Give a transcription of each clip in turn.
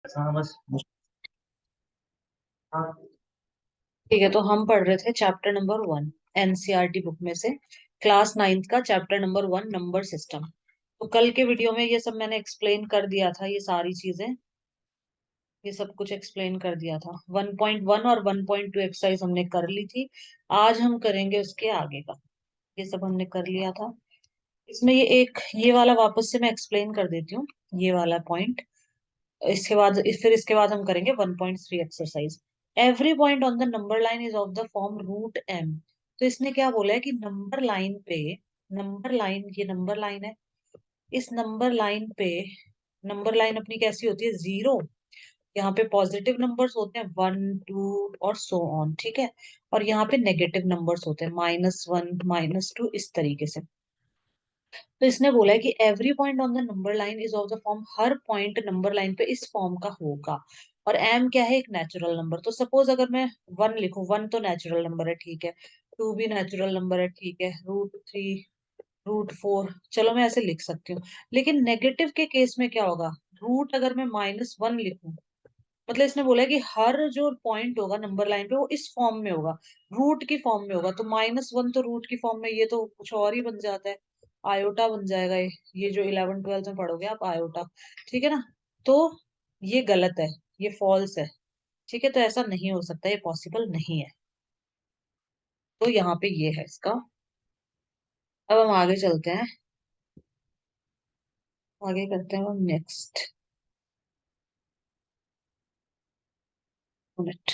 हाँ बस। हाँ। ठीक है, तो हम पढ़ रहे थे चैप्टर नंबर 1 एनसीईआरटी बुक में से, क्लास 9th का चैप्टर नंबर 1 नंबर सिस्टम। तो कल के वीडियो में ये सब मैंने एक्सप्लेन कर दिया था, ये सारी चीजें, ये सब कुछ एक्सप्लेन कर दिया था। 1.1 और 1.2 एक्सरसाइज हमने कर ली थी। आज हम करेंगे उसके आगे का, ये सब हमने कर लिया था। इसमें ये वाला वापस से मैं एक्सप्लेन कर देती हूँ, ये वाला पॉइंट। इसके बाद हम करेंगे 1.3 exercise. Every point on the number line is of the form root M. तो इसने क्या बोला है कि नंबर लाइन पे, नंबर लाइन, ये नंबर लाइन है, इस नंबर लाइन पे, नंबर लाइन अपनी कैसी होती है, जीरो। यहाँ पे पॉजिटिव नंबर्स होते हैं 1 2 और सो ऑन, ठीक है। और यहाँ पे नेगेटिव नंबर्स होते हैं -1 -2, इस तरीके से। तो इसने बोला है कि every point on the number line is of the form, her point number line पे इस फॉर्म का होगा। और एम क्या है, एक नेचुरल नंबर। तो सपोज अगर मैं 1 लिखूं, 1 तो नेचुरल नंबर है, ठीक है। 2 भी नेचुरल नंबर है, ठीक है। √3, √4, चलो मैं ऐसे लिख सकती हूँ। लेकिन नेगेटिव के केस में क्या होगा, रूट अगर मैं -1 लिखूं, मतलब इसने बोला है कि हर जो पॉइंट होगा नंबर लाइन पे वो इस फॉर्म में होगा, रूट की फॉर्म में होगा। तो -1 तो रूट की फॉर्म में, ये तो कुछ और ही बन जाता है, आयोटा बन जाएगा ये जो 11th 12th में पढ़ोगे आप, आयोटा। ठीक है ना। तो ये गलत है, ये फॉल्स है। ठीक है, तो ऐसा नहीं हो सकता, ये पॉसिबल नहीं है। तो यहाँ पे ये है इसका। अब हम आगे चलते हैं, आगे करते हैं हम नेक्स्ट। मिनट।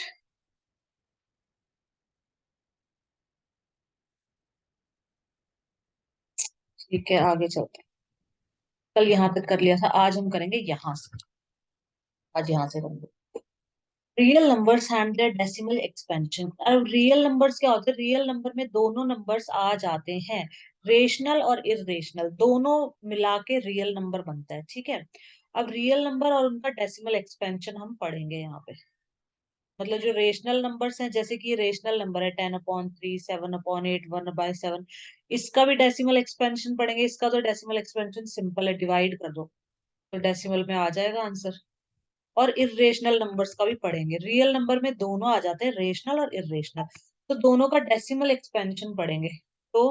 ठीक है, आगे चलते हैं। कल यहाँ तक कर लिया था, आज हम करेंगे यहाँ से। आज यहाँ से करेंगे real numbers and their decimal expansion. अब रियल नंबर्स क्या होते हैं, रियल नंबर में दोनों नंबर्स आ जाते हैं, रेशनल और इरेशनल दोनों मिला के रियल नंबर बनता है, ठीक है। अब रियल नंबर और उनका डेसिमल एक्सपेंशन हम पढ़ेंगे यहाँ पे। मतलब जो रेशनल नंबर्स हैं, जैसे कि ये रेशनल नंबर है 10/3, 7/8, 1/7, इसका भी डेसिमल एक्सपेंशन पढ़ेंगे। इसका तो डेसिमल एक्सपेंशन सिंपल है, डिवाइड कर दो तो डेसिमल में आ जाएगा आंसर। और इरेशनल नंबर्स का भी पढ़ेंगे। रियल नंबर में दोनों आ जाते हैं, रेशनल और इरेशनल, तो दोनों का डेसिमल एक्सपेंशन पढ़ेंगे। तो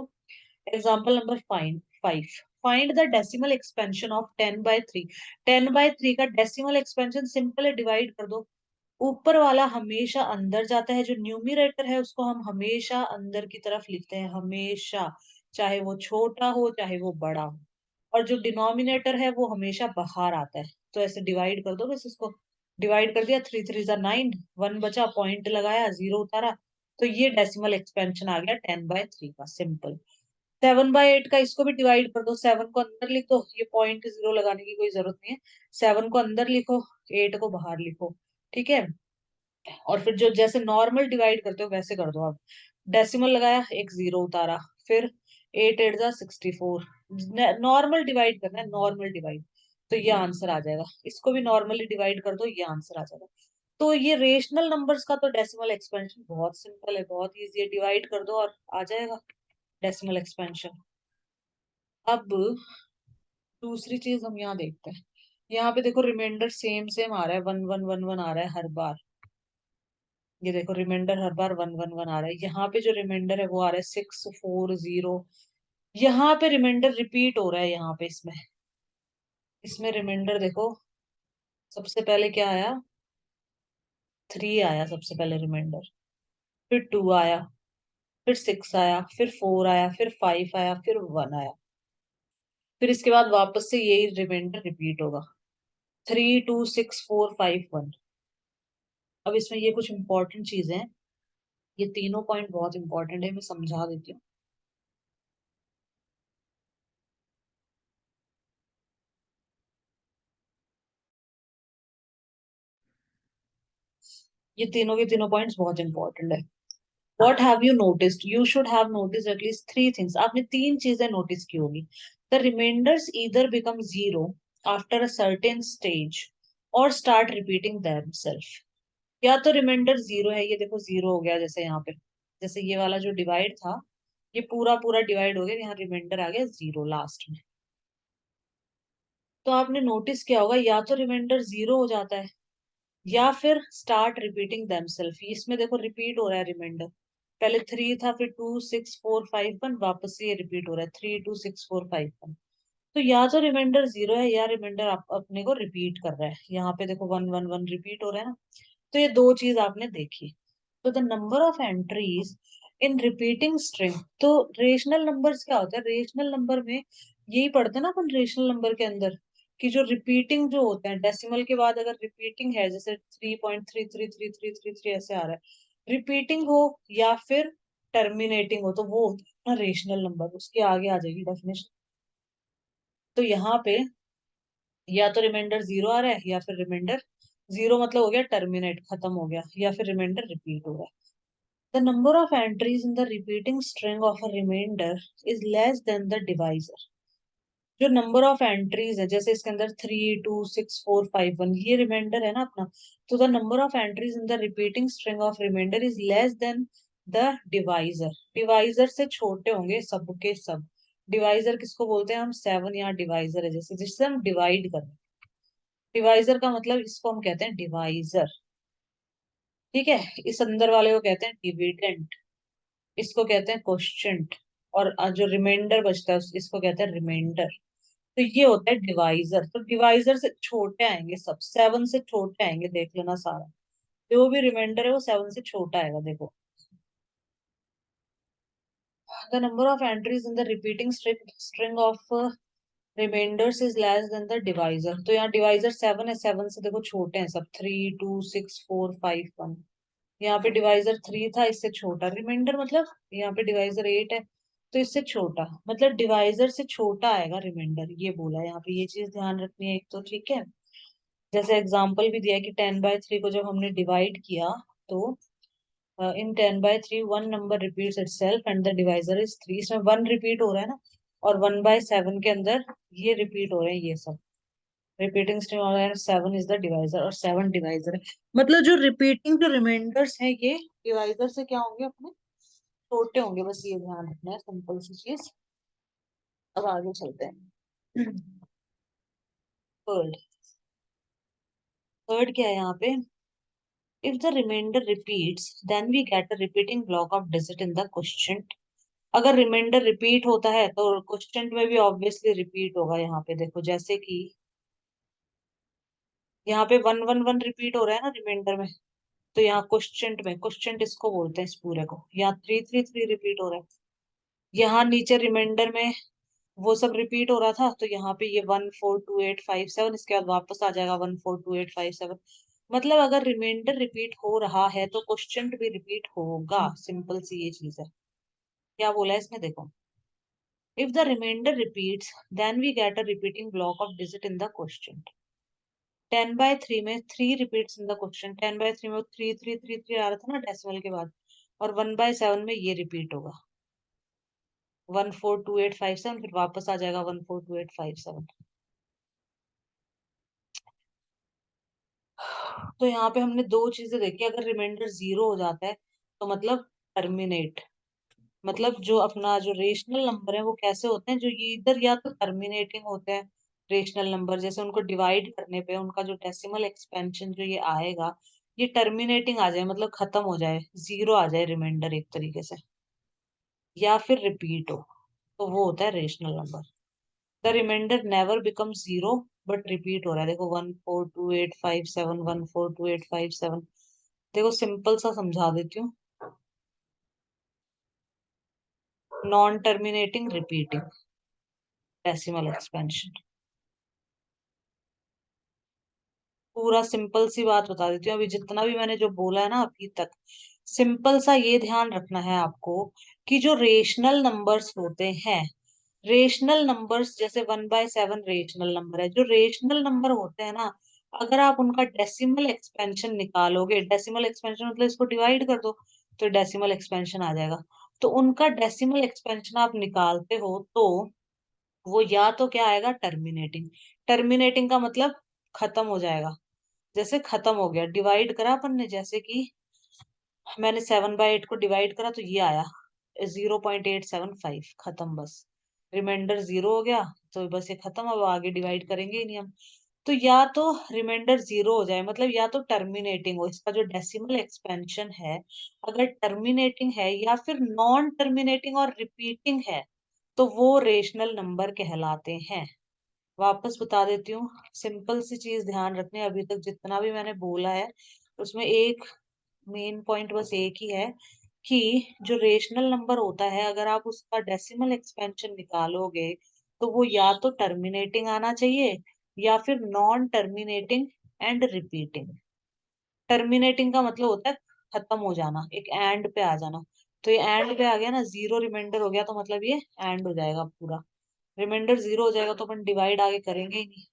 example number 5, find the decimal expansion of 10/3। 10/3 का डेसिमल एक्सपेंशन सिंपल है, डिवाइड कर दो। ऊपर वाला हमेशा अंदर जाता है, जो न्यूमरेटर है उसको हम हमेशा अंदर की तरफ लिखते हैं, हमेशा, चाहे वो छोटा हो चाहे वो बड़ा हो। और जो डिनोमिनेटर है वो हमेशा बाहर आता है। तो ऐसे डिवाइड कर दो, बस इसको डिवाइड कर दिया, 3 3 9, 1 बचा, पॉइंट लगाया, जीरो उतारा। तो ये डेसिमल एक्सपेंशन आ गया 10/3 का, सिंपल। 7/8 का, इसको भी डिवाइड कर दो, 7 को अंदर लिख दो, ये पॉइंट जीरो लगाने की कोई जरूरत नहीं है। 7 को अंदर लिखो, 8 को बाहर लिखो, ठीक है। और फिर जो जैसे नॉर्मल डिवाइड करते हो वैसे कर दो आप। डेसिमल लगाया, एक जीरो उतारा, फिर 8 8 जा 64। नॉर्मल डिवाइड करना है, नॉर्मल डिवाइड। तो ये आंसर आ जाएगा, इसको भी नॉर्मली डिवाइड कर दो, ये आंसर आ जाएगा। तो ये रेशनल नंबर्स का तो डेसिमल एक्सपेंशन बहुत सिंपल है, बहुत इजी है, डिवाइड कर दो और आ जाएगा डेसिमल एक्सपेंशन। अब दूसरी चीज हम यहाँ देखते हैं। यहाँ पे देखो रिमाइंडर सेम सेम आ रहा है, 1 1 1 1 आ रहा है हर बार। ये देखो रिमाइंडर हर बार 1 1 1 आ रहा है। यहाँ पे जो रिमाइंडर है वो आ रहा है 6 4 0। यहाँ पे रिमाइंडर रिपीट हो रहा है, यहाँ पे इसमें, इसमें रिमाइंडर देखो, सबसे पहले क्या आया, 3 आया सबसे पहले रिमाइंडर, फिर 2 आया, फिर 6 आया, फिर 4 आया, फिर 5 आया, फिर 1 आया। फिर इसके बाद वापस से यही रिमाइंडर रिपीट होगा, 3 2 6 4 5 1। अब इसमें ये कुछ इंपॉर्टेंट चीजें हैं, ये तीनों पॉइंट बहुत इंपॉर्टेंट है, मैं समझा देती हूँ। ये तीनों के तीनों पॉइंट्स बहुत इंपॉर्टेंट है। What have you noticed? You should have noticed at least three things. आपने तीन चीजें नोटिस की होगी। The remainders either become zero after a certain stage or start repeating themselves. या तो रिमाइंडर जीरो है, ये देखो जीरो हो गया, जैसे यहाँ पे, जैसे ये वाला जो डिवाइड था, ये पूरा पूरा डिवाइड हो गया, यहाँ रिमाइंडर आ गया जीरो लास्ट में। तो आपने नोटिस किया होगा, या तो रिमाइंडर जीरो हो जाता है, या फिर स्टार्ट रिपीटिंग देमसेल्फ, इसमें देखो रिपीट हो रहा है रिमाइंडर, पहले 3 था, फिर 2 6 4 5 1, वापस से ये रिपीट हो रहा है 3 2 6 4 5 1। तो या तो रिमाइंडर 0 है या रिमाइंडर अपने को रिपीट कर रहा है, यहाँ पे देखो 1 1 1 रिपीट हो रहा है ना। तो ये दो चीज आपने देखी। तो the number of entries in repeating string, तो रेशनल नंबर्स क्या होता है, रेशनल नंबर में यही पढ़ते हैं ना अपन रेशनल नंबर के अंदर, कि जो रिपीटिंग जो होते हैं डेसिमल के बाद अगर रिपीटिंग है, जैसे 3.33333 ऐसे आ रहा है, रिपीटिंग हो या फिर टर्मिनेटिंग हो, तो वो होता है ना रेशनल नंबर, उसके आगे आ जाएगी डेफिनेशन। तो यहाँ पे या तो रिमाइंडर 0 आ रहा है या फिर रिमाइंडर 0 मतलब हो गया टर्मिनेट, खत्म हो गया, या फिर रिमाइंडर रिपीट हो रहा है। The number of entries in the repeating string of a remainder is less than the divisor. जो नंबर ऑफ एंट्रीज है, जैसे इसके अंदर 3 2 6 4 5 1, ये रिमाइंडर है ना अपना, तो the number of entries in the repeating string of remainder is less than the divisor, divisor से छोटे होंगे सबके सब। डिवाइजर किसको बोलते हैं हम, 7 यहाँ डिवाइजर है, जैसे जिससे हम डिवाइड कर, डिवाइजर का मतलब इसको हम कहते हैं डिवाइजर, ठीक है। इस अंदर वाले को कहते हैं डिविडेंड, इसको कहते हैं क्वोशिएंट, और जो रिमाइंडर बचता है इसको कहते हैं रिमाइंडर। तो ये होता है डिवाइजर, तो डिवाइजर से छोटे आएंगे सब, 7 से छोटे आएंगे, देख लेना सारा जो भी रिमाइंडर है वो 7 से छोटा आएगा, देखो। The number of entries in the repeating string of remainders is less than the divisor, तो यहाँ डिवाइजर 7 है, 7 से देखो छोटे हैं सब, 3 2 6 4 5 1। यहाँ पे डिवाइजर 3 था, इससे छोटा रिमाइंडर, मतलब यहाँ पे डिवाइजर 8 है तो इससे छोटा, मतलब डिवाइजर से छोटा आएगा रिमाइंडर, ये बोला है यहाँ पे, ये चीज ध्यान रखनी है एक तो, ठीक है। जैसे एग्जांपल भी दिया है कि 10/3 को जब हमने डिवाइड किया, तो इन 10/3 one number repeats itself and the divisor is 3, इसमें 1 रिपीट हो रहा है ना, और 1/7 के अंदर ये रिपीट हो रहे हैं ये सब, रिपीटिंग स्ट्रिंग और 7 इज द डिवाइजर, और 7 डिवाइजर है। मतलब जो रिपीटिंग जो रिमाइंडर्स है ये डिवाइजर से क्या होंगे अपने, छोटे होंगे, बस ये ध्यान रखना है, सिंपल सी चीज। अब आगे चलते हैं। थर्ड, थर्ड क्या है यहाँ पे, if the remainder repeats then we get a repeating block of digit in the question. अगर रिमाइंडर रिपीट होता है तो क्वेश्चन में भी ऑब्वियसली रिपीट होगा, यहाँ पे देखो जैसे कि यहाँ पे 1 1 1 रिपीट हो रहा है ना रिमाइंडर में, तो यहाँ क्वेश्चन में, क्वेश्चन इसको बोलते हैं इस पूरे को, यहाँ 3 3 3 रिपीट हो रहा है, यहाँ नीचे रिमाइंडर में वो सब रिपीट हो रहा था, तो यहाँ पे ये 1 4 2 8 5 7, इसके बाद वापस आ जाएगा 1 4 2 8 5 7। मतलब अगर रिमाइंडर रिपीट हो रहा है तो क्वेश्चन भी रिपीट होगा, सिंपल सी ये चीज है। क्या बोला है इसने देखो, if the remainder repeats then we get a repeating block of digit in the question. 10/3 में 3 रिपीट्स इन द क्वेश्चन, 10/3 में 3 3 3 3 आ रहा था ना डेसिमल के बाद, और 1/7 में ये रिपीट होगा 1 4 2 8 5 7, फिर वापस आ जाएगा 1 4 2 8 5 7। तो यहाँ पे हमने दो चीजें देखी, अगर रिमाइंडर 0 हो जाता है तो मतलब टर्मिनेट, मतलब जो अपना जो रेशनल नंबर है वो कैसे होते हैं, जो ये इधर या तो टर्मिनेटिंग होते हैं रेशनल नंबर, जैसे उनको डिवाइड करने पे उनका जो डेसिमल एक्सपेंशन जो ये आएगा, ये टर्मिनेटिंग आ जाए, मतलब खत्म हो जाए, 0 आ जाए रिमाइंडर एक तरीके से, या फिर रिपीट हो, तो वो होता है rational number. The remainder never become 0 but repeat हो रहा है, देखो 1 4 2 8 5 7, 1 4 2 8 5 7। देखो सिंपल सा समझा देती हूँ, non terminating repeating decimal expansion, पूरा सिंपल सी बात बता देती हूँ, अभी जितना भी मैंने जो बोला है ना अभी तक, सिंपल सा ये ध्यान रखना है आपको, कि जो रेशनल नंबर्स होते हैं, रेशनल नंबर्स जैसे 1/7 रेशनल नंबर है, जो रेशनल नंबर होते हैं ना, अगर आप उनका डेसिमल एक्सपेंशन निकालोगे, डेसिमल एक्सपेंशन मतलब इसको डिवाइड कर दो तो डेसिमल एक्सपेंशन आ जाएगा, तो उनका डेसिमल एक्सपेंशन आप निकालते हो तो वो या तो क्या आएगा टर्मिनेटिंग, टर्मिनेटिंग का मतलब खत्म हो जाएगा, जैसे खत्म हो गया, डिवाइड करा अपन ने, जैसे कि मैंने 7/8 को डिवाइड करा तो ये आया 0.875, खत्म बस, रिमाइंडर 0 हो गया, तो बस ये खत्म, अब आगे डिवाइड करेंगे ही नहीं हम। तो या तो रिमाइंडर 0 हो जाए, मतलब या तो टर्मिनेटिंग हो, इसका जो डेसिमल एक्सपेंशन है अगर टर्मिनेटिंग है या फिर नॉन टर्मिनेटिंग और रिपीटिंग है तो वो रेशनल नंबर कहलाते हैं। वापस बता देती हूँ, सिंपल सी चीज ध्यान रखनी है, अभी तक जितना भी मैंने बोला है उसमें एक मेन पॉइंट बस एक ही है कि जो रेशनल नंबर होता है अगर आप उसका डेसिमल एक्सपेंशन निकालोगे तो वो या तो टर्मिनेटिंग आना चाहिए या फिर non terminating and repeating. Terminating का मतलब होता है खत्म हो जाना, एक एंड पे आ जाना। तो ये एंड पे आ गया ना, 0 रिमाइंडर हो गया तो मतलब ये एंड हो जाएगा पूरा। रिमाइंडर 0 हो जाएगा तो अपन डिवाइड आगे करेंगे ही नहीं।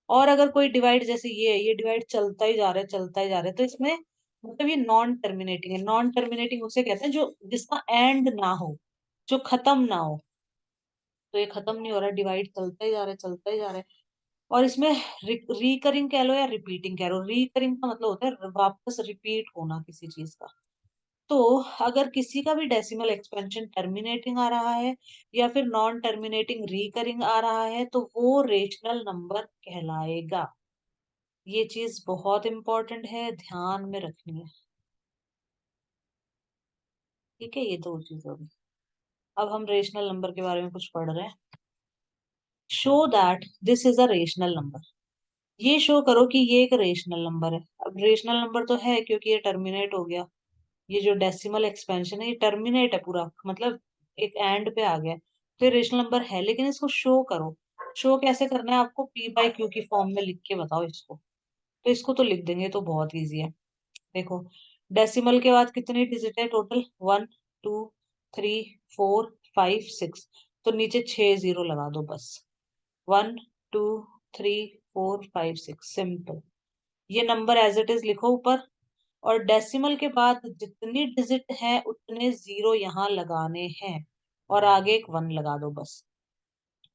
और अगर कोई डिवाइड जैसे ये डिवाइड चलता ही जा रहा है चलता ही जा रहा है तो इसमें मतलब ये नॉन टर्मिनेटिंग है। नॉन टर्मिनेटिंग उसे कहते हैं जो जिसका एंड ना हो, जो खत्म ना हो। तो ये खत्म नहीं हो रहा, डिवाइड चलता ही जा रहा है चलता ही जा रहा है। और इसमें रिकरिंग कह लो या रिपीटिंग कह लो, रिकरिंग का मतलब होता है वापस रिपीट होना किसी चीज का। तो अगर किसी का भी डेसिमल एक्सपेंशन टर्मिनेटिंग आ रहा है या फिर नॉन टर्मिनेटिंग रिकरिंग आ रहा है तो वो रेशनल नंबर कहलाएगा। ये चीज बहुत इंपॉर्टेंट है, ध्यान में रखनी है। ठीक है, ये दो चीज होगी। अब हम रेशनल नंबर के बारे में कुछ पढ़ रहे हैं। Show that this is a rational number. ये शो करो कि ये एक रेशनल नंबर है। अब रेशनल नंबर तो है क्योंकि ये टर्मिनेट हो गया। ये जो डेसिमल एक्सपेंशन है ये टर्मिनेट है पूरा, मतलब एक एंड पे आ गया। तो ये रेशनल नंबर है, लेकिन इसको शो करो। शो कैसे करना है आपको, पी बाई क्यू की फॉर्म में लिख के बताओ इसको। तो इसको तो लिख देंगे, तो बहुत इजी है। देखो, डेसिमल के बाद कितनी डिजिट है टोटल, 1 2 3 4 5 6। तो नीचे 6 0 लगा दो बस। 1 2 3 4 5 6, सिंपल। ये नंबर एज इट इज लिखो ऊपर। और डेसिमल के बाद जितनी डिजिट है उतने 0 यहाँ लगाने हैं और आगे एक 1 लगा दो बस।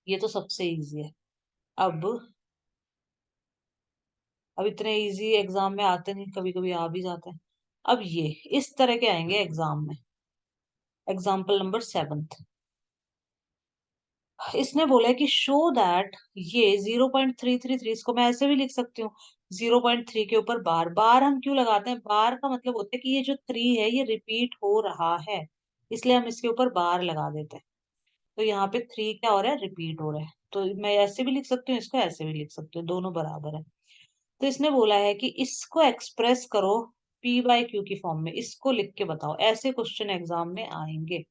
ये तो सबसे इजी है। अब अब इतने इजी एग्जाम में आते नहीं, कभी कभी आ भी जाते हैं। अब ये इस तरह के आएंगे एग्जाम में। एग्जाम्पल नंबर 7, इसने बोला है कि शो दैट ये 0.333, इसको मैं ऐसे भी लिख सकती हूँ। 0.3 के ऊपर बार बार हम क्यों लगाते हैं, बार का मतलब होता है कि ये जो 3 है ये रिपीट हो रहा है, इसलिए हम इसके ऊपर बार लगा देते हैं। तो यहाँ पे 3 क्या हो रहा है, रिपीट हो रहा है। तो मैं ऐसे भी लिख सकती हूँ, इसको ऐसे भी लिख सकती हूँ, दोनों बराबर है। तो इसने बोला है कि इसको एक्सप्रेस करो पी बाई क्यू की फॉर्म में, इसको लिख के बताओ। ऐसे क्वेश्चन एग्जाम में आएंगे।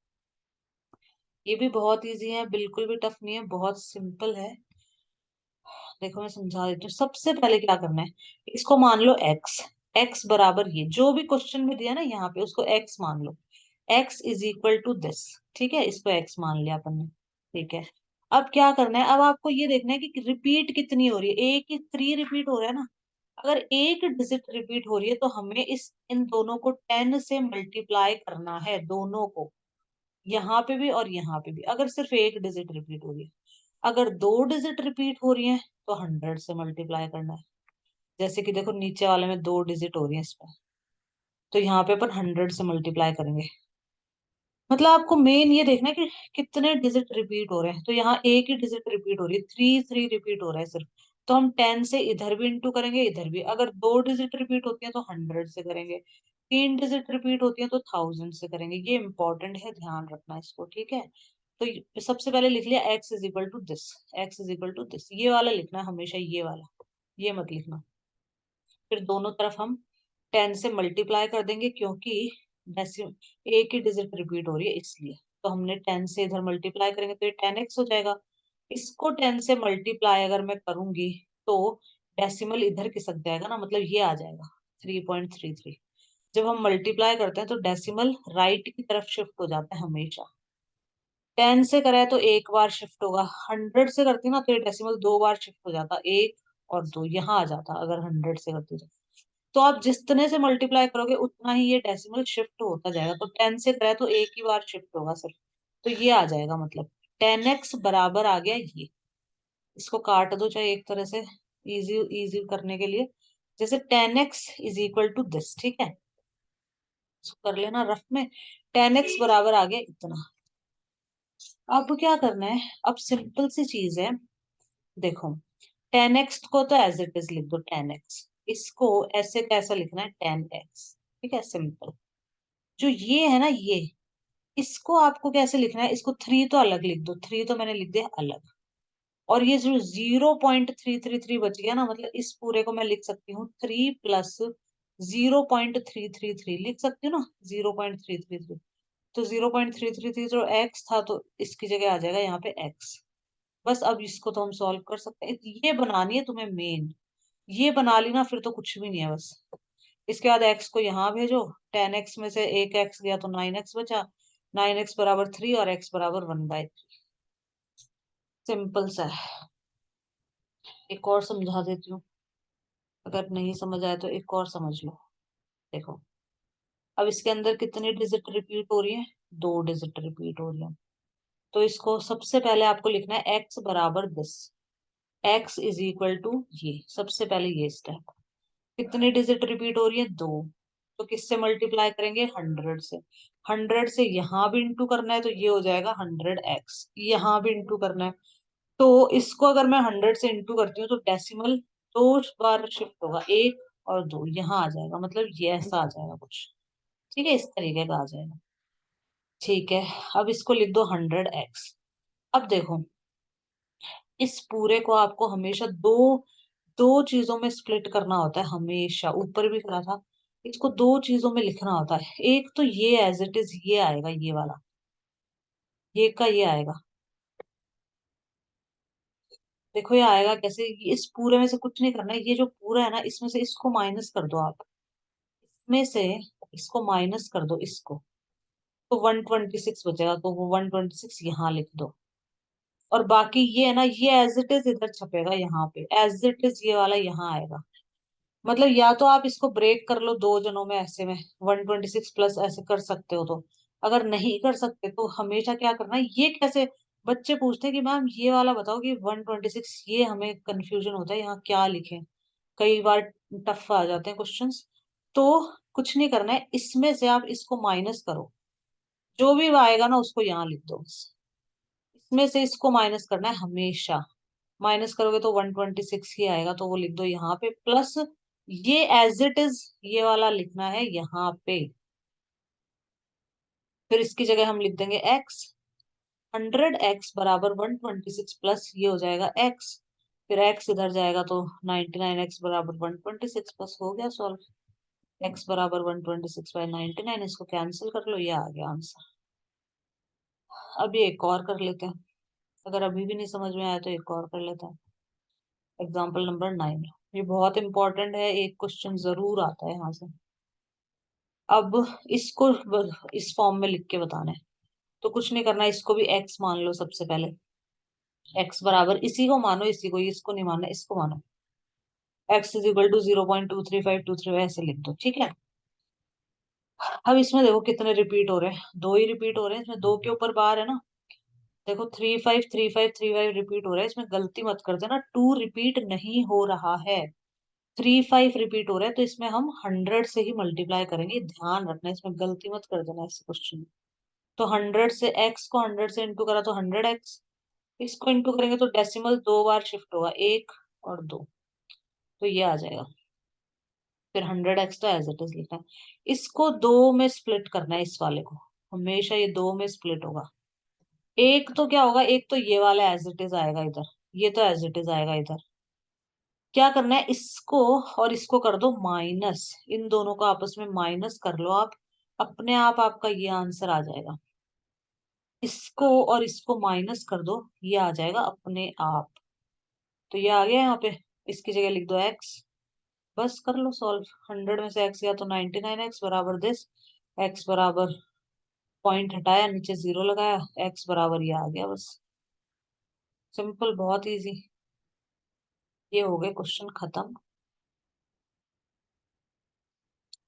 ये भी बहुत इजी है, बिल्कुल भी टफ नहीं है, बहुत सिंपल है। देखो मैं समझा देती हूँ। सबसे पहले क्या करना है, इसको मान लो एक्स। एक्स बराबर ये जो भी क्वेश्चन में दिया ना यहाँ पे उसको एक्स मान लो। X is equal to this. ठीक है, इसको एक्स मान लिया अपन ने। ठीक है, अब क्या करना है, अब आपको ये देखना है कि रिपीट कितनी हो रही है। एक ही 3 रिपीट हो रहा है ना। अगर एक डिजिट रिपीट हो रही है तो हमें इस इन दोनों को 10 से मल्टीप्लाई करना है, दोनों को। यहाँ पे भी और यहाँ पे भी, अगर सिर्फ एक डिजिट रिपीट हो रही है। अगर दो डिजिट रिपीट हो रही है तो 100 से मल्टीप्लाई करना है। जैसे कि देखो नीचे वाले में दो डिजिट हो रही है इसमें, तो यहाँ पे अपन 100 से मल्टीप्लाई करेंगे। मतलब आपको मेन ये देखना है कि कितने डिजिट रिपीट हो रहे हैं। तो यहाँ एक ही डिजिट रिपीट हो रही है, 3 रिपीट हो रहा है सिर्फ। तो हम 10 से इधर भी इंटू करेंगे इधर भी। अगर दो डिजिट रिपीट होती है तो 100 से करेंगे। 3 डिजिट रिपीट होती है तो 1000 से करेंगे। ये इंपॉर्टेंट है, ध्यान रखना इसको। ठीक है, तो सबसे पहले लिख लिया x is equal to this. X is equal to this ये वाला लिखना है हमेशा, ये वाला, ये मत लिखना। फिर दोनों तरफ हम 10 से मल्टीप्लाई कर देंगे क्योंकि एक ही डिजिट रिपीट हो रही है इसलिए। तो हमने 10 से इधर मल्टीप्लाई करेंगे तो ये 10x हो जाएगा। इसको 10 से मल्टीप्लाई अगर मैं करूंगी तो डेसिमल इधर खिसक जाएगा ना, मतलब ये आ जाएगा 3.33। जब हम मल्टीप्लाई करते हैं तो डेसिमल राइट की तरफ शिफ्ट हो जाता है हमेशा। 10 से करा है तो एक बार शिफ्ट होगा, 100 से करती ना तो ये डेसिमल दो बार शिफ्ट हो जाता, एक और दो यहाँ आ जाता अगर 100 से करती तो आप जितने से मल्टीप्लाई करोगे उतना ही ये डेसिमल शिफ्ट होता जाएगा। तो 10 से करे तो एक ही बार शिफ्ट होगा सिर्फ। तो ये आ जाएगा, मतलब 10x बराबर आ गया ये। इसको काट दो चाहे एक तरह से, इजी इजी करने के लिए। जैसे 10x is equal to this. ठीक है, इसको कर लेना रफ में। 10x बराबर आ गया इतना। अब क्या करना है, अब सिंपल सी चीज है। देखो 10x को तो एज इट इज लिख दो 10x, इसको ऐसे कैसा लिखना है 10x, ठीक है सिंपल। जो ये है ना ये, इसको आपको कैसे लिखना है, इसको 3 तो अलग लिख दो, 3 तो मैंने लिख दिया अलग। और ये जो 0.333 बच गया ना, मतलब इस पूरे को मैं लिख सकती हूँ 3 प्लस 0.333 लिख सकती हूँ ना, 0.333। तो 0.333 जो एक्स था तो इसकी जगह आ जाएगा यहाँ पे एक्स। बस अब इसको तो हम सॉल्व कर सकते हैं, ये बनानी है तुम्हें मेन, ये बना ली ना फिर तो कुछ भी नहीं है बस। इसके बाद एक्स को यहाँ भेजो, 10x में से एक एक्स गया तो 9x बचा, 9x बराबर 3 और x बराबर 1/3। सिंपल सा है। एक और समझा देती हूँ, अगर नहीं समझ आए तो एक और समझ लो। देखो, अब इसके अंदर कितनी डिजिट रिपीट हो रही है, 2 डिजिट रिपीट हो रही है। तो इसको सबसे पहले आपको लिखना है x बराबर 10, x इज इक्वल टू ये, सबसे पहले ये स्टेप। कितनी डिजिट रिपीट हो रही है, 2। तो किससे मल्टीप्लाई करेंगे, 100 से। 100 से यहाँ भी इंटू करना है तो ये हो जाएगा 100x, यहाँ भी इंटू करना है। तो इसको अगर मैं 100 से इंटू करती हूँ तो डेसिमल 2 बार शिफ्ट होगा, 1 और 2 यहाँ आ जाएगा, मतलब ये ऐसा आ जाएगा कुछ, ठीक है इस तरीके का आ जाएगा। ठीक है, अब इसको लिख दो 100x। अब देखो, इस पूरे को आपको हमेशा दो दो चीजों में स्प्लिट करना होता है, हमेशा ऊपर भी करा था। इसको दो चीजों में लिखना होता है, एक तो ये एज इट इज ये आएगा, ये वाला, ये का ये आएगा। देखो ये आएगा कैसे, इस पूरे में से कुछ नहीं करना है, ये जो पूरा है ना इसमें से इसको माइनस कर दो आप, इसमें से इसको माइनस कर दो इसको, तो 126 बचेगा, तो वो 126 यहाँ लिख दो। और बाकी ये है ना, ये एज इट इज इधर छपेगा, यहाँ पे एज इट इज ये वाला यहाँ आएगा। मतलब या तो आप इसको ब्रेक कर लो दो जनों में, ऐसे में 126 प्लस ऐसे कर सकते हो, तो अगर नहीं कर सकते तो हमेशा क्या करना है, ये कैसे, बच्चे पूछते हैं कि मैम ये वाला बताओ कि 126, ये हमें कंफ्यूजन होता है यहाँ क्या लिखें, कई बार टफ आ जाते हैं क्वेश्चंस। तो कुछ नहीं करना है, इसमें से आप इसको माइनस करो, जो भी आएगा ना उसको यहाँ लिख दो बस। इसमें से इसको माइनस करना है हमेशा, माइनस करोगे तो 126 ही आएगा, तो वो लिख दो यहाँ पे, प्लस ये एज इट इज ये वाला लिखना है यहाँ पे। फिर इसकी जगह हम लिख देंगे x, 100x बराबर 126 प्लस ये हो जाएगा x। फिर x इधर जाएगा तो 99x बराबर 126, बस हो गया सॉल्व। x बराबर 126/99, इसको कैंसिल कर लो, ये आ गया आंसर। अब ये एक और कर लेते हैं, अगर अभी भी नहीं समझ में आया तो एक और कर लेते हैं। एग्जाम्पल नंबर 9, ये बहुत इंपॉर्टेंट है, एक क्वेश्चन जरूर आता है यहाँ से। अब इसको इस फॉर्म में लिख के बताना है, तो कुछ नहीं करना, इसको भी x मान लो सबसे पहले। x बराबर, इसी को मानो, इसी को, इसको नहीं मानना, इसको मानो। x इज इक्वल टू 0.23523 ऐसे लिख दो, ठीक है। अब इसमें देखो कितने रिपीट हो रहे हैं, दो ही रिपीट हो रहे हैं, इसमें दो के ऊपर बार है ना। देखो 353535 रिपीट हो रहा है, इसमें गलती मत कर देना, 2 रिपीट नहीं हो रहा है, 35 रिपीट हो रहा है, तो इसमें हम 100 से ही मल्टीप्लाई करेंगे, ध्यान रखना इसमें गलती मत कर देना इस क्वेश्चन में। तो 100 से x को 100 से इंटू करा तो 100x, इसको इंटू करेंगे तो डेसिमल 2 बार शिफ्ट होगा, 1 और 2, तो ये आ जाएगा। फिर 100x तो एज इट इज लिखना है, इसको दो में स्प्लिट करना है, इस वाले को हमेशा ये दो में स्प्लिट होगा। एक तो क्या होगा, एक तो ये वाला एज इट इज आएगा इधर, ये तो एज इट इज आएगा इधर। क्या करना है, इसको और इसको कर दो माइनस, इन दोनों को आपस में माइनस कर लो आप, अपने आप आपका ये आंसर आ जाएगा। इसको और इसको माइनस कर दो, ये आ जाएगा अपने आप। तो ये आ गया यहाँ पे, इसकी जगह लिख दो x, बस कर लो सॉल्व। 100 में से x गया तो 99x बराबर दिस, x बराबर, पॉइंट हटाया नीचे 0 लगाया, x बराबर ये आ गया बस। सिंपल, बहुत इजी। ये हो गए क्वेश्चन खत्म।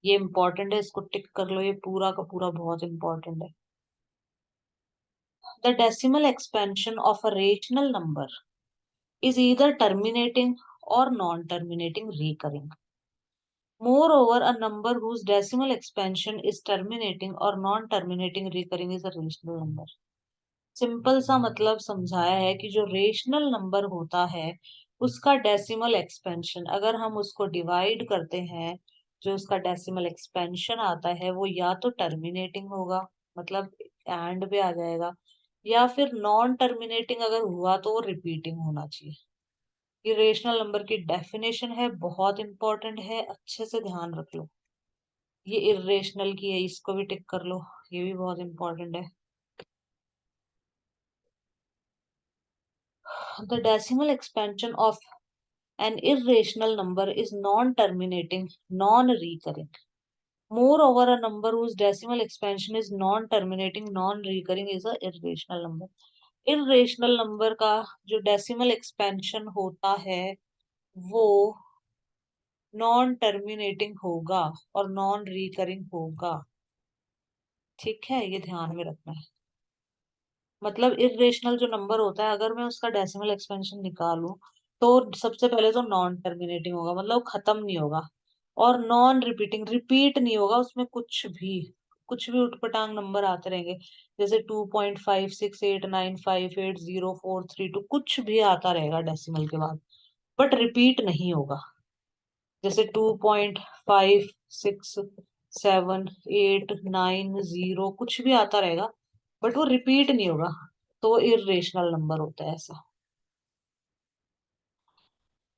ये इंपॉर्टेंट है, इसको टिक कर लो, ये पूरा का पूरा बहुत इंपॉर्टेंट है। The decimal expansion of a rational number is either terminating or non-terminating recurring. Moreover, a number whose decimal expansion is terminating or non-terminating recurring is a rational number. Simple सा मतलब समझाया है कि जो रेशनल नंबर होता है उसका decimal expansion अगर हम उसको डिवाइड करते हैं, जो उसका डेसिमल एक्सपेंशन आता है वो या तो टर्मिनेटिंग होगा, मतलब एंड पे आ जाएगा, या फिर नॉन टर्मिनेटिंग अगर हुआ तो वो रिपीटिंग होना चाहिए। ये रेशनल नंबर की डेफिनेशन है, बहुत इंपॉर्टेंट है, अच्छे से ध्यान रख लो। ये इरेशनल की है, इसको भी टिक कर लो, ये भी बहुत इंपॉर्टेंट है। The decimal expansion of an irrational number is non-terminating, non-recurring. Moreover, a number whose decimal expansion is non-terminating, non-recurring is a irrational number. Irrational number का जो decimal expansion होता है वो नॉन टर्मिनेटिंग होगा और नॉन रिकरिंग होगा। ठीक है, ये ध्यान में रखना है। मतलब इरेशनल जो नंबर होता है अगर मैं उसका डेसिमल एक्सपेंशन निकालूं तो सबसे पहले तो नॉन टर्मिनेटिंग होगा, मतलब खत्म नहीं होगा, और नॉन रिपीटिंग, रिपीट नहीं होगा उसमें कुछ भी उठपटांग नंबर आते रहेंगे, जैसे 2.5689580432 कुछ भी आता रहेगा डेसिमल के बाद, बट रिपीट नहीं होगा। जैसे 2.567890 कुछ भी आता रहेगा बट वो रिपीट नहीं होगा, तो वो इरेशनल नंबर होता है ऐसा।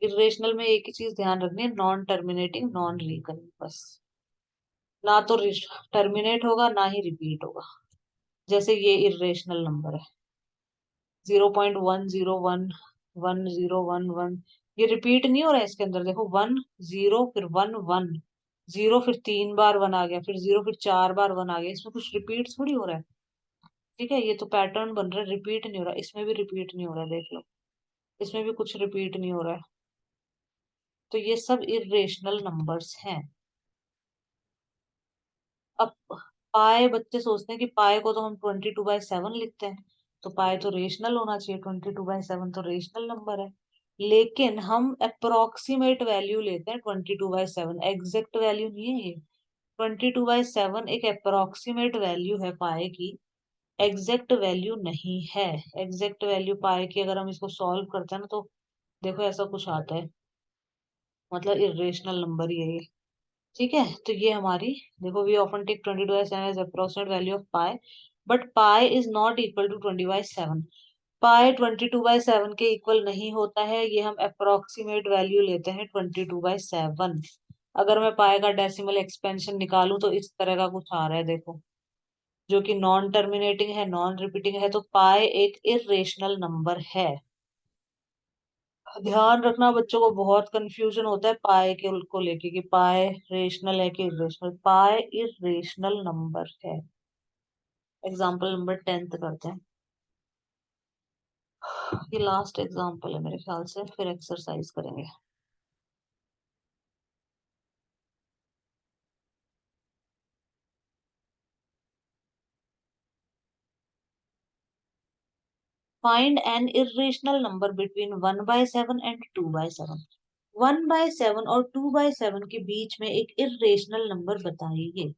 इरेशनल में एक ही चीज ध्यान रखनी है, नॉन टर्मिनेटिंग नॉन रिकरिंग, बस। ना तो टर्मिनेट होगा ना ही रिपीट होगा। जैसे ये इरेशनल नंबर है 0.10111011, ये रिपीट नहीं हो रहा है इसके अंदर, देखो 10 फिर 11 0 फिर 3 बार 1 आ गया, फिर 0 फिर 4 बार 1 आ गया, इसमें कुछ रिपीट थोड़ी हो रहा है। ठीक है, ये तो पैटर्न बन रहा है, रिपीट नहीं हो रहा, इसमें भी रिपीट नहीं हो रहा है, देख लो इसमें भी कुछ रिपीट नहीं हो रहा है। तो ये सब इरेशनल नंबर्स हैं। अब पाए, बच्चे सोचते हैं कि पाए को तो हम 22/7 लिखते हैं, तो पाए तो रेशनल होना चाहिए, 22/7 तो रेशनल नंबर है, लेकिन हम अप्रोक्सीमेट वैल्यू लेते हैं 22/7, एग्जैक्ट वैल्यू नहीं है ये। 22/7 एक अप्रोक्सीमेट वैल्यू है पाए की, एग्जैक्ट वैल्यू नहीं है। एग्जैक्ट वैल्यू पाए की अगर हम इसको सॉल्व करते हैं ना तो देखो ऐसा कुछ आता है, मतलब इरेशनल नंबर ही है ये। ठीक है, तो ये हमारी, देखो we often take 22/7 as approximate value of pi, but pi is not equal to 20/7। Pi 22/7 के इक्वल नहीं होता है, ये हम अप्रोक्सीमेट वैल्यू लेते हैं 22/7। अगर मैं पाई का डेसिमल एक्सपेंशन निकालूं तो इस तरह का कुछ आ रहा है, देखो, जो कि नॉन टर्मिनेटिंग है, नॉन रिपीटिंग है, तो पाई एक इरेशनल नंबर है। ध्यान रखना, बच्चों को बहुत कंफ्यूजन होता है पाए के को लेके कि पाए रेशनल है कि इरेशनल। पाए इरेशनल नंबर है। एग्जाम्पल नंबर 10 करते हैं, ये लास्ट एग्जाम्पल है मेरे ख्याल से, फिर एक्सरसाइज करेंगे। Find an irrational number between 1/7 and 2/7। 1/7 और 2/7 के बीच में एक इरेशनल नंबर बताइए।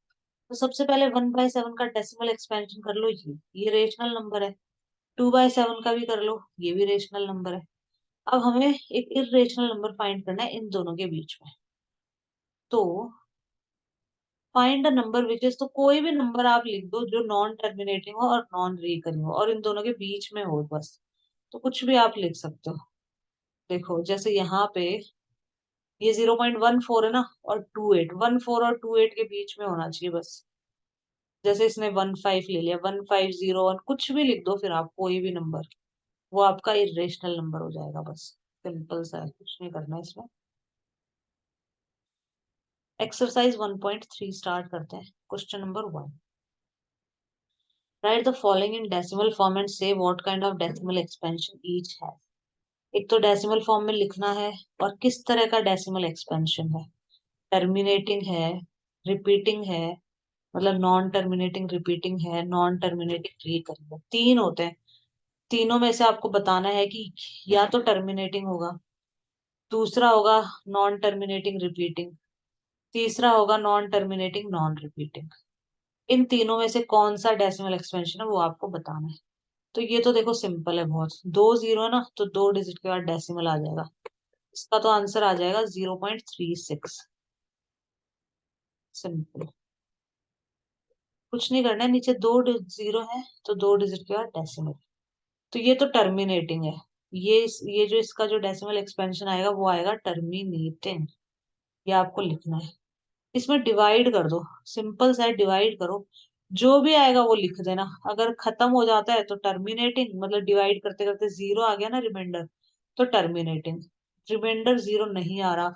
तो सबसे पहले 1/7 का डेसिमल एक्सपेंशन कर लो, ये रेशनल नंबर है। 2/7 का भी कर लो, ये भी रेशनल नंबर है। अब हमें एक इरेशनल नंबर फाइंड करना है इन दोनों के बीच में। तो find a number which is, तो कोई भी नंबर आप लिख दो जो नॉन टर्मिनेटिंग हो और नॉन रिकरिंग हो और इन दोनों के बीच में हो, बस। तो कुछ भी आप लिख सकते हो। देखो जैसे यहाँ पे ये 0.14 है ना, और 28, 14 और 28 के बीच में होना चाहिए बस। जैसे इसने 15 ले लिया, 1501 कुछ भी लिख दो फिर आप, कोई भी नंबर, वो आपका इरेशनल नंबर हो जाएगा, बस। सिंपल सा है, कुछ नहीं करना है इसमें। एक्सरसाइज 1.3 स्टार्ट करते हैं। Question number 1, write the following in decimal form and से what kind of decimal expansion each है। एक तो डेसिमल फॉर्म में लिखना है और किस तरह का डेसिमल एक्सपेंशन है, टर्मिनेटिंग है, रिपीटिंग है, मतलब नॉन टर्मिनेटिंग रिपीटिंग है, नॉन टर्मिनेटिंग रिकरिंग है, तीन होते हैं। तीनों में से आपको बताना है कि या तो टर्मिनेटिंग होगा, दूसरा होगा नॉन टर्मिनेटिंग रिपीटिंग, तीसरा होगा नॉन टर्मिनेटिंग नॉन रिपीटिंग। इन तीनों में से कौन सा डेसिमल एक्सपेंशन है वो आपको बताना है। तो ये तो देखो सिंपल है बहुत, 2 0 ना, तो 2 डिजिट के बाद डेसिमल आ जाएगा, इसका तो आंसर आ जाएगा 0.36। सिंपल, कुछ नहीं करना है। नीचे दो जीरो है तो दो डिजिट के बाद डेसिमल। तो ये तो टर्मिनेटिंग है। ये जो इसका जो डेसिमल एक्सपेंशन आएगा वो आएगा टर्मिनेटिंग। ये आपको लिखना है। इसमें डिवाइड कर दो, सिंपल सा डिवाइड करो। जो भी आएगा वो लिख देना। अगर खत्म हो जाता है तो टर्मिनेटिंग, मतलब डिवाइड करते करते जीरो आ गया ना रिमाइंडर, तो टर्मिनेटिंग। रिमाइंडर जीरो नहीं आ रहा,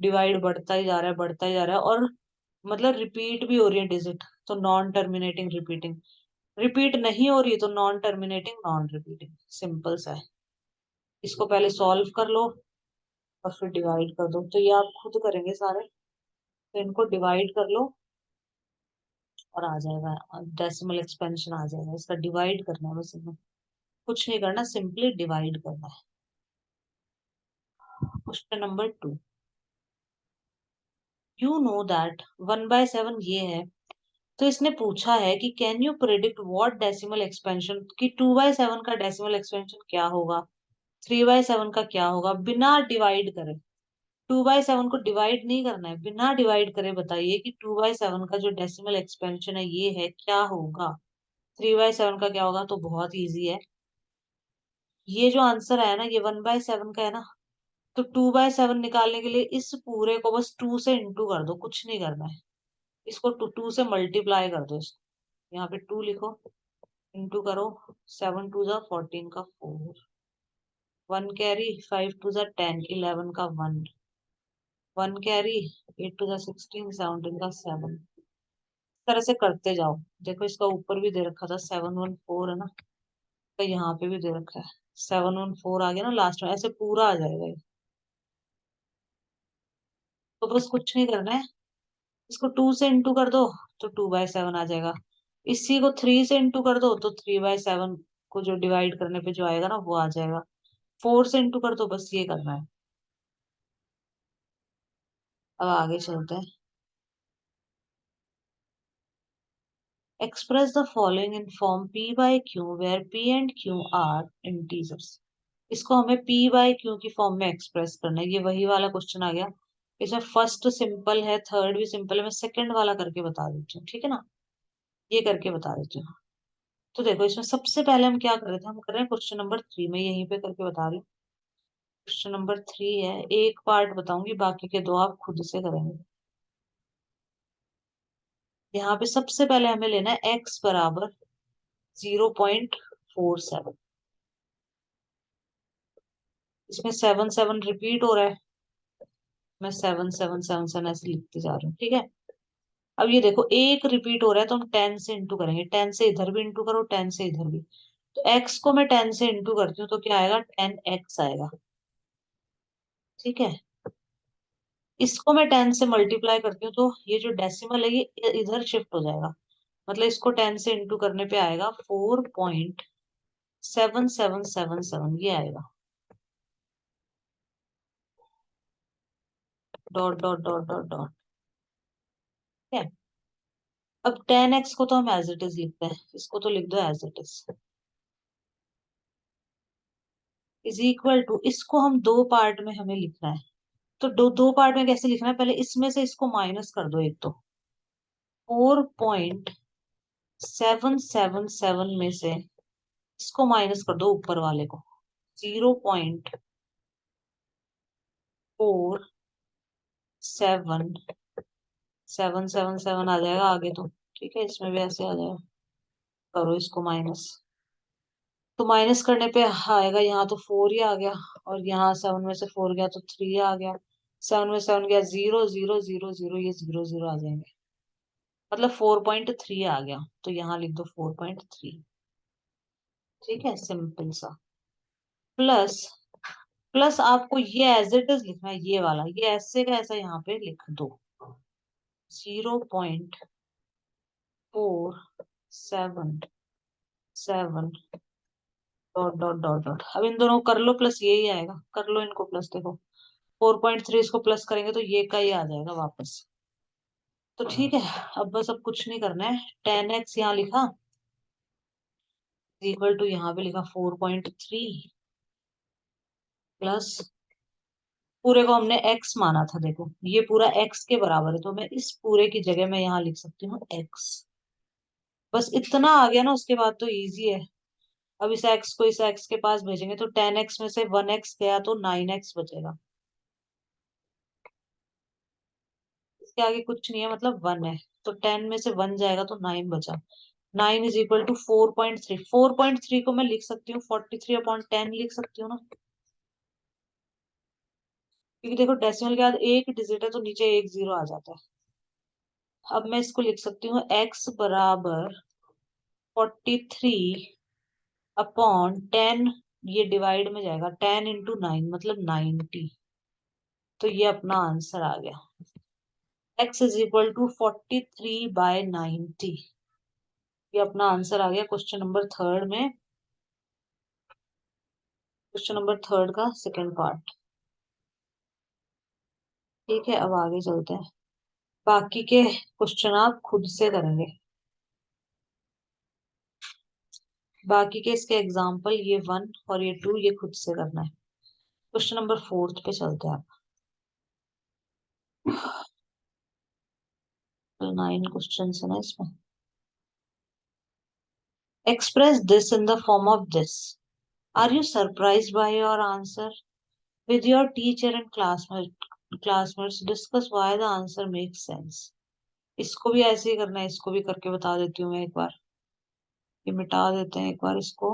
डिवाइड बढ़ता ही जा रहा है, बढ़ता ही जा रहा है, और मतलब रिपीट भी हो रही है डिजिट, तो नॉन टर्मिनेटिंग रिपीटिंग। रिपीट नहीं हो रही तो non terminating non repeating. Simple सा है। इसको पहले सॉल्व कर लो और फिर डिवाइड कर दो। तो ये आप खुद करेंगे सारे, तो इनको डिवाइड कर लो और आ जाएगा डेसिमल एक्सपेंशन आ जाएगा। इसका डिवाइड करना है बस इनको, कुछ नहीं करना, सिंपली डिवाइड करना है। Question number 2, you know that 1/7 ये है। तो इसने पूछा है कि can you predict what decimal expansion, कि 2/7 का डेसिमल एक्सपेंशन क्या होगा, 3/7 का क्या होगा, बिना डिवाइड करे। 2/7 को डिवाइड नहीं करना है, बिना डिवाइड करे बताइए कि 2/7 का जो डेसिमल एक्सपेंशन है ये है, क्या होगा। 3/7 का क्या होगा, तो बहुत इजी है। ये जो आंसर है ना, ये 1/7 का है ना, तो 2/7 निकालने के लिए इस पूरे को बस 2 से इंटू कर दो, कुछ नहीं करना है। इसको 2 से मल्टीप्लाई कर दो। इसको यहाँ पे 2 लिखो, इंटू करो। 7 2 जा 14 का 4, 1 कैरी, 5 2 जा 10, 11 का 1, 1 कैरी, 8 2 जा 16, 17 का 7। तरह से करते जाओ। देखो इसका ऊपर भी दे रखा था 714 है ना, तो यहाँ पे भी दे रखा है 714 आ गया ना लास्ट में, ऐसे पूरा आ जाएगा ये। तो बस कुछ नहीं करना है, इसको 2 से इंटू कर दो तो 2/7 आ जाएगा। इसी को 3 से इंटू कर दो तो 3/7 को जो डिवाइड करने पे जो आएगा ना वो आ जाएगा। 4 से इंटू कर दो, बस ये करना है। अब आगे चलते हैं। Express the following in form P/Q where P and Q are integers. इसको हमें P/Q की फॉर्म में एक्सप्रेस करना है। ये वही वाला क्वेश्चन आ गया। इसमें फर्स्ट सिंपल है, थर्ड भी सिंपल है। मैं सेकंड वाला करके बता देती हूँ, ठीक है ना। ये करके बता देती हूँ। तो देखो इसमें सबसे पहले हम क्या कर रहे थे, हम कर रहे हैं क्वेश्चन नंबर 3 में, यहीं पे करके बता रही हूँ। क्वेश्चन नंबर 3 है, एक पार्ट बताऊंगी, बाकी के दो आप खुद से करेंगे। यहाँ पे सबसे पहले हमें लेना है x बराबर 0.47। इसमें 7 7 रिपीट हो रहा है, मैं 7 7 7 7 ऐसे लिखते जा रही हूँ, ठीक है। अब ये देखो एक रिपीट हो रहा है तो हम 10 से इंटू करेंगे। 10 से इधर भी इंटू करो, 10 से इधर भी। तो x को मैं 10 से इंटू करती हूँ तो क्या आएगा, 10x आएगा, ठीक है। इसको मैं 10 से मल्टीप्लाई करती हूँ तो ये जो डेसिमल है ये इधर शिफ्ट हो जाएगा। मतलब इसको 10 से इंटू करने पे आएगा 4.7777, ये आएगा। Dot dot dot dot dot, ठीक है। अब 10x को तो हम एज इट इज लिखते हैं, इसको तो लिख दो as it is equal to, इसको हम दो पार्ट में हमें लिखना है। तो दो दो पार्ट में कैसे लिखना है, पहले इसमें से इसको माइनस कर दो एक, तो 4.777 में से इसको माइनस कर दो ऊपर वाले को, 0.4777 आ जाएगा आगे तो, ठीक है। इसमें भी ऐसे आ जाएगा, करो इसको माइनस। तो माइनस करने पे आएगा, यहाँ तो 4 ही आ गया, और यहाँ 7 में से 4 गया तो 3 आ गया। 7 में 7 गया, 0 0 0 0, ये 0 0 आ जाएंगे, मतलब 4.3 आ गया। तो यहाँ लिख दो 4.3, ठीक है, सिंपल सा। प्लस, प्लस आपको ये एज इट इज लिखना है, ये वाला, ये ऐसे का ऐसा यहाँ पे लिख दो। 0.477 डॉट डॉट डॉट डॉट। अब इन दोनों को कर लो प्लस, यही आएगा, कर लो इनको प्लस। देखो 4.3 इसको प्लस करेंगे तो ये का ही आ जाएगा वापस। तो ठीक है, अब बस अब कुछ नहीं करना है। 10x यहाँ लिखा, इक्वल टू यहाँ पे लिखा 4.3 प्लस पूरे को हमने x माना था, देखो ये पूरा x के बराबर है, तो मैं इस पूरे की जगह मैं यहाँ लिख सकती हूँ x। बस इतना आ गया ना, उसके बाद तो इजी है। अब इस x को इस x के पास भेजेंगे तो 10x में से 1x गया तो 9x बचेगा। इसके आगे कुछ नहीं है, मतलब 1 है। तो 10 में से 1 जाएगा तो 9 बचा। 9 इज इक्वल टू 4.3। 4.3 को मैं लिख सकती हूँ 43/10 लिख सकती हूँ ना, क्योंकि देखो डेसिमल के बाद एक डिजिट है तो नीचे एक जीरो आ जाता है। अब मैं इसको लिख सकती हूँ x बराबर 43/10। ये डिवाइड में जाएगा, 10 × 9 मतलब 90। तो ये अपना आंसर आ गया, x इज इक्वल टू 43/90। ये अपना आंसर आ गया क्वेश्चन नंबर थर्ड में, क्वेश्चन नंबर थर्ड का सेकंड पार्ट। ठीक है, अब आगे चलते हैं। बाकी के क्वेश्चन आप खुद से करेंगे। बाकी के इसके एग्जाम्पल ये 1 और ये 2 ये खुद से करना है। क्वेश्चन नंबर फोर्थ पे चलते हैं आप। 9 क्वेश्चन है ना इसमें। Express this in the form of this. Are you surprise by your answer? With your teacher and classmates discuss why the answer makes sense. इसको भी ऐसे ही करना है, इसको भी करके बता देती हूँ मैं एक बार। ये मिटा देते हैं एक बार इसको।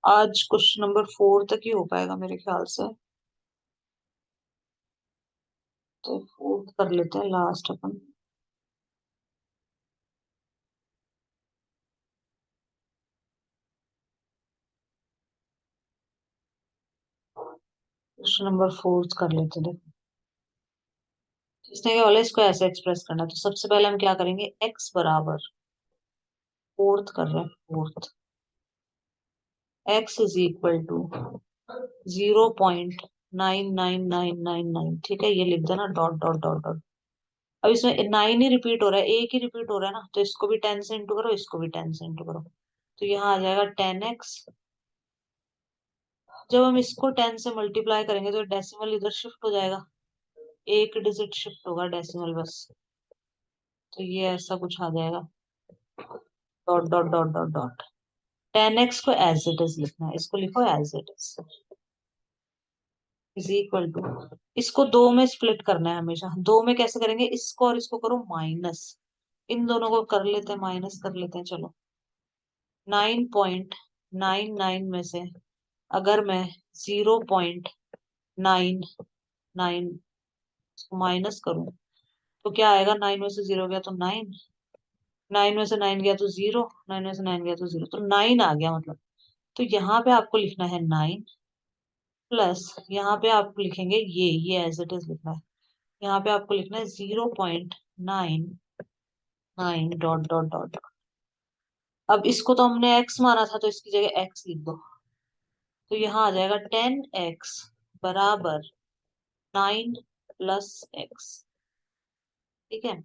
आज क्वेश्चन नंबर 4 तक ही हो पाएगा मेरे ख्याल से, तो फोर्थ कर लेते हैं लास्ट अपन। क्वेश्चन नंबर 4 कर लेते हैं। इसने क्या बोला, इसको ऐसे एक्सप्रेस करना है। तो सबसे पहले हम क्या करेंगे, x बराबर, फोर्थ कर रहे हैं, fourth, x is equal to 0.99999। ठीक है, ये लिख देना, डॉट डॉट डॉट डॉट। अब इसमें 9 ही रिपीट हो रहा है, एक ही रिपीट हो रहा है ना, तो इसको भी 10 से इंटू करो, इसको भी 10 से इंटू करो। तो यहाँ आ जाएगा 10x। जब हम इसको 10 से मल्टीप्लाई करेंगे तो डेसिमल इधर शिफ्ट हो जाएगा, एक डिजिट शिफ्ट होगा डेसिमल बस। तो ये ऐसा कुछ आ जाएगा, dot dot dot dot dot. 10x को एज इट इज लिखना है, इसको लिखो as it is equal to, इसको दो में स्प्लिट करना है हमेशा। दो में कैसे करेंगे, इसको और इसको करो माइनस, इन दोनों को कर लेते हैं माइनस कर लेते हैं, चलो। 9.99 में से अगर मैं 0.99 माइनस करूं तो क्या आएगा, 9 में से 0 गया तो 9, 9 में से 9 गया तो 0, 9 में से 9 गया तो 0, तो 9 आ गया मतलब। तो यहाँ पे आपको लिखना है 9 प्लस, यहाँ पे आप लिखेंगे ये एज इट इज लिखना है। यहाँ पे आपको लिखना है 0.99 डॉट डॉट डॉट। अब इसको तो हमने x माना था, तो इसकी जगह x लिख दो। तो यहाँ आ जाएगा 10x बराबर 9 प्लस x। ठीक है,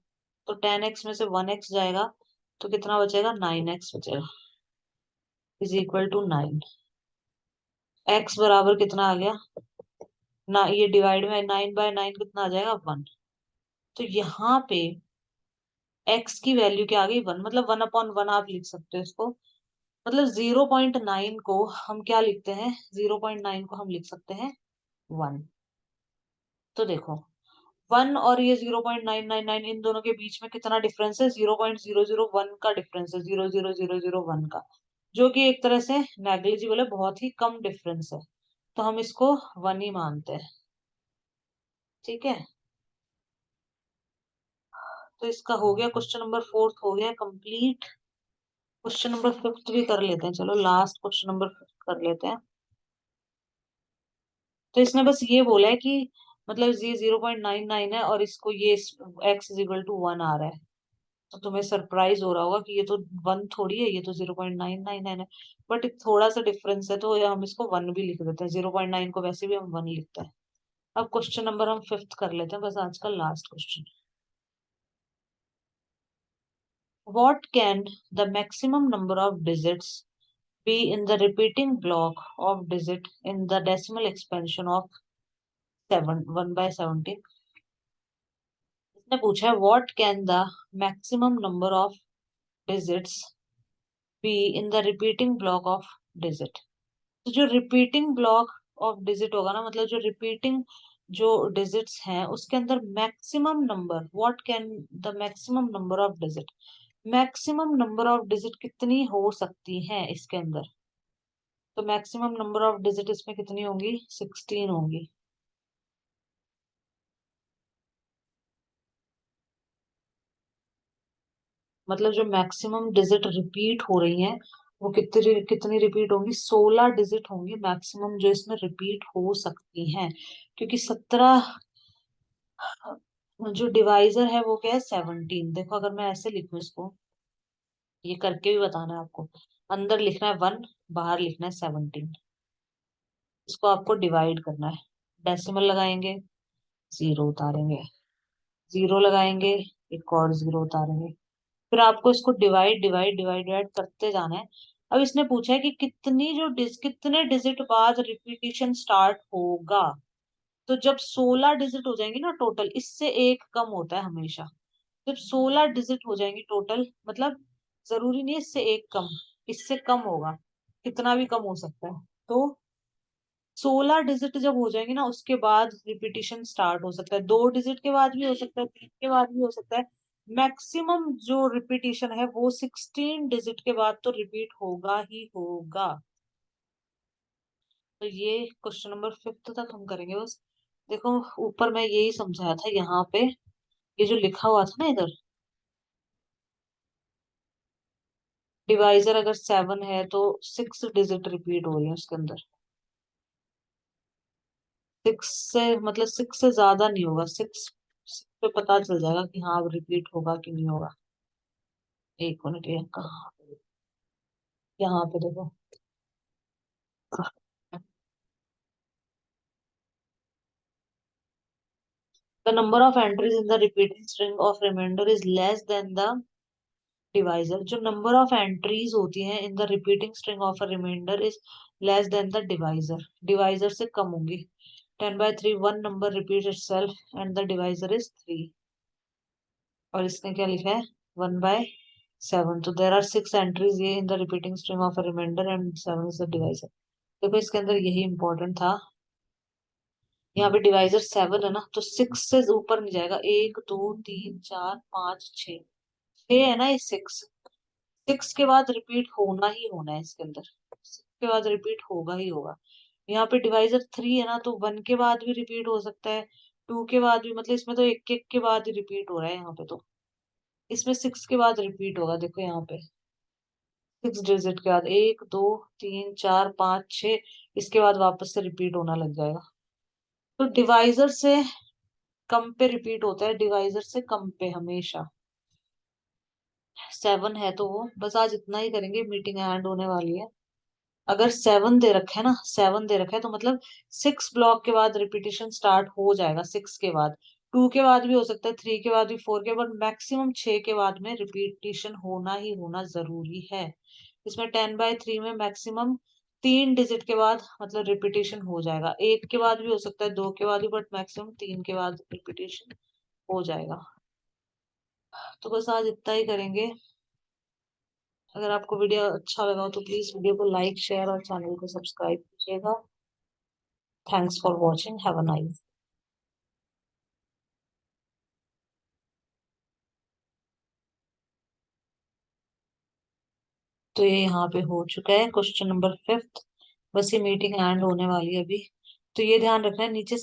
तो 10x में से 1x जाएगा तो कितना बचेगा, 9x बचेगा, इज इक्वल टू 9। x बराबर कितना आ गया ना, ये डिवाइड में 9/9 कितना आ जाएगा, 1। तो यहाँ पे x की वैल्यू क्या आ गई, 1, मतलब 1/1 आप लिख सकते हो इसको। मतलब 0.9 को हम क्या लिखते हैं, 0.9 को हम लिख सकते हैं 1। तो देखो 1 और ये 0.999, इन दोनों के बीच में कितना डिफरेंस है, 0.001 का डिफरेंस है, 0.0001 का, जो कि एक तरह से नेग्लिजिबल है, बहुत ही कम डिफरेंस है। तो हम इसको 1 ही मानते हैं। ठीक है, तो इसका हो गया, क्वेश्चन नंबर फोर्थ हो गया कंप्लीट। क्वेश्चन नंबर फिफ्थ भी कर लेते हैं, चलो लास्ट क्वेश्चन नंबर फिफ्थ कर लेते हैं। तो इसने बस ये बोला है कि मतलब ये 0.99 है और इसको ये x इज इक्वल टू 1 आ रहा है। तो तुम्हें सरप्राइज हो रहा होगा कि ये तो 1 थोड़ी है, ये तो 0.999 है। बट थोड़ा सा डिफरेंस है, तो हम इसको 1 भी लिख देते हैं, 0.9 को वैसे भी हम 1 लिखते हैं। अब क्वेश्चन नंबर हम फिफ्थ कर लेते हैं, बस आज का last question. What can the maximum number of digits be in the repeating block of digit in the decimal expansion of 1/17. इसने पूछा है what can the maximum number of digits be in the repeating block of digit. तो जो repeating block of digit होगा ना, मतलब जो repeating जो डिजिट्स हैं उसके अंदर maximum number, what can the maximum number of digit, maximum number of digit कितनी हो सकती हैं इसके अंदर। तो मैक्सिमम नंबर ऑफ डिजिट इसमें कितनी होंगी, 16 होंगी। मतलब जो मैक्सिमम डिजिट रिपीट हो रही हैं वो कितनी कितनी रिपीट होंगी, 16 डिजिट होंगी मैक्सिमम जो इसमें रिपीट हो सकती हैं। क्योंकि 17 जो डिवाइजर है वो क्या है, 17। देखो अगर मैं ऐसे लिखूं इसको, ये करके भी बताना है आपको। अंदर लिखना है 1, बाहर लिखना है 17। इसको आपको डिवाइड करना है। डेसिमल लगाएंगे, जीरो उतारेंगे, जीरो लगाएंगे, एक और जीरो उतारेंगे। फिर आपको इसको डिवाइड डिवाइड डिवाइड डिवाइड करते जाना है। अब इसने पूछा है कि कितने डिजिट बाद रिपीटिशन स्टार्ट होगा। तो जब 16 डिजिट हो जाएंगे ना टोटल, इससे एक कम होता है हमेशा। जब 16 डिजिट हो जाएंगी टोटल, मतलब जरूरी नहीं है इससे एक कम, इससे कम होगा, कितना भी कम हो सकता है। तो 16 डिजिट जब हो जाएंगे ना उसके बाद रिपीटिशन स्टार्ट हो सकता है। 2 डिजिट के बाद भी हो सकता है, 3 के बाद भी हो सकता है। मैक्सिमम जो रिपीटिशन है वो 16 डिजिट के बाद तो रिपीट होगा ही होगा। तो ये क्वेश्चन नंबर 5 तक हम करेंगे बस। देखो ऊपर मैं यही समझाया था यहाँ पे, ये जो लिखा हुआ था ना इधर, डिवाइजर अगर 7 है तो 6 डिजिट रिपीट हो रही है उसके अंदर। 6 से मतलब 6 से ज्यादा नहीं होगा, 6 पे पता चल जाएगा कि हाँ अब रिपीट होगा कि नहीं होगा। एक मिनट, ये कहाँ, यहाँ पे देखो। The number of entries in the repeating string of remainder is less than the divisor. जो नंबर ऑफ एंट्रीज होती हैं in the repeating string of a remainder is less than the divisor, divisor से कम होंगी। 10/3 one number repeat itself and the divisor is 3। और इसने क्या लिखा है, 1/7। तो देर आर 6 एंट्रीज ये in the repeating string of a remainder and 7 is the divisor. देखो इसके अंदर यही इंपॉर्टेंट था, यहाँ पे डिवाइजर 7 है ना, तो 6 से ऊपर नहीं जाएगा। 1 2 3 4 5 6, 6 है ना ये 6, 6 के बाद रिपीट होना ही होना है इसके अंदर, 6 के बाद रिपीट होगा ही होगा। यहाँ पे डिवाइजर 3 है ना, तो 1 के बाद भी रिपीट हो सकता है, 2 के बाद भी, मतलब इसमें तो एक एक के बाद ही रिपीट हो रहा है यहाँ पे। तो इसमें 6 के बाद रिपीट होगा, देखो यहाँ पे 6 डिजिट के बाद 1 2 3 4 5 6, इसके बाद वापस से रिपीट होना लग जाएगा। तो डिवाइजर से कम पे रिपीट होता है, डिवाइजर से कम पे हमेशा। 7 है तो वो बस आज इतना ही करेंगे, मीटिंग एंड होने वाली है। अगर 7 दे रखा है ना, 7 दे रखा है तो मतलब 6 ब्लॉक के बाद रिपीटिशन स्टार्ट हो जाएगा। 6 के बाद 2 के बाद भी हो सकता है, 3 के बाद भी, 4 के बाद, मैक्सिमम 6 के बाद में रिपीटिशन होना ही होना जरूरी है। इसमें 10/3 में मैक्सिमम 3 डिजिट के बाद मतलब रिपीटिशन हो जाएगा। 1 के बाद भी हो सकता है, 2 के बाद भी, बट मैक्सिमम 3 के बाद रिपीटिशन हो जाएगा। तो बस आज इतना ही करेंगे। अगर आपको वीडियो अच्छा लगा हो तो प्लीज वीडियो को लाइक शेयर और चैनल को सब्सक्राइब कीजिएगा। Thanks for watching, have a nice. तो ये यहाँ पे हो चुका है क्वेश्चन नंबर 5। बस ये मीटिंग एंड होने वाली है अभी। तो ये ध्यान रखना है नीचे